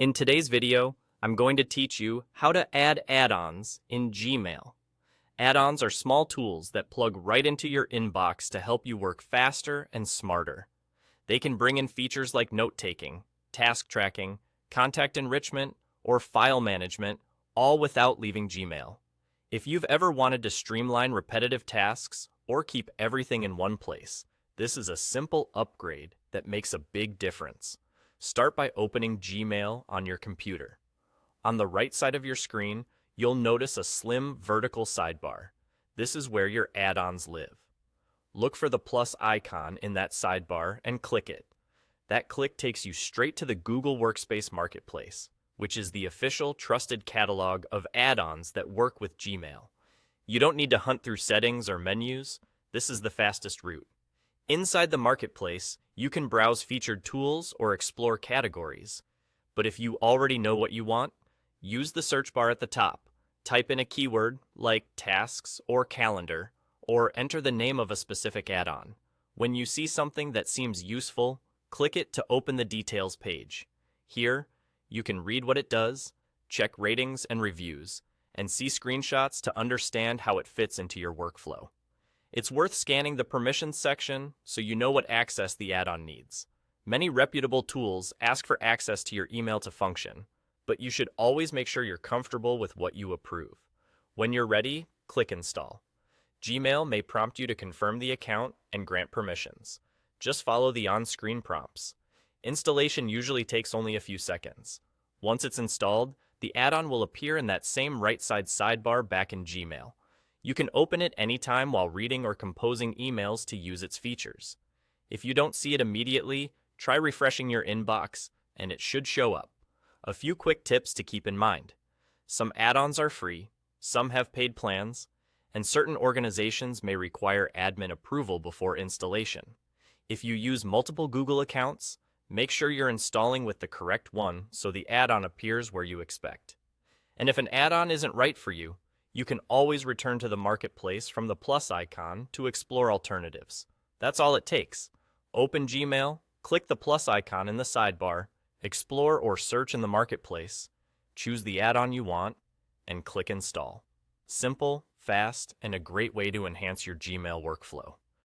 In today's video, I'm going to teach you how to add add-ons in Gmail. Add-ons are small tools that plug right into your inbox to help you work faster and smarter. They can bring in features like note-taking, task tracking, contact enrichment, or file management, all without leaving Gmail. If you've ever wanted to streamline repetitive tasks or keep everything in one place, this is a simple upgrade that makes a big difference. Start by opening Gmail on your computer. On the right side of your screen, you'll notice a slim vertical sidebar. This is where your add-ons live. Look for the plus icon in that sidebar and click it. That click takes you straight to the Google Workspace Marketplace, which is the official trusted catalog of add-ons that work with Gmail. You don't need to hunt through settings or menus. This is the fastest route. Inside the marketplace, you can browse featured tools or explore categories. But if you already know what you want, use the search bar at the top. Type in a keyword like tasks or calendar, or enter the name of a specific add-on. When you see something that seems useful, click it to open the details page. Here, you can read what it does, check ratings and reviews, and see screenshots to understand how it fits into your workflow. It's worth scanning the permissions section so you know what access the add-on needs. Many reputable tools ask for access to your email to function, but you should always make sure you're comfortable with what you approve. When you're ready, click Install. Gmail may prompt you to confirm the account and grant permissions. Just follow the on-screen prompts. Installation usually takes only a few seconds. Once it's installed, the add-on will appear in that same right-side sidebar back in Gmail. You can open it anytime while reading or composing emails to use its features. If you don't see it immediately, try refreshing your inbox, and it should show up. A few quick tips to keep in mind. Some add-ons are free, some have paid plans, and certain organizations may require admin approval before installation. If you use multiple Google accounts, make sure you're installing with the correct one so the add-on appears where you expect. And if an add-on isn't right for you, you can always return to the marketplace from the plus icon to explore alternatives. That's all it takes. Open Gmail, click the plus icon in the sidebar, explore or search in the marketplace, choose the add-on you want, and click Install. Simple, fast, and a great way to enhance your Gmail workflow.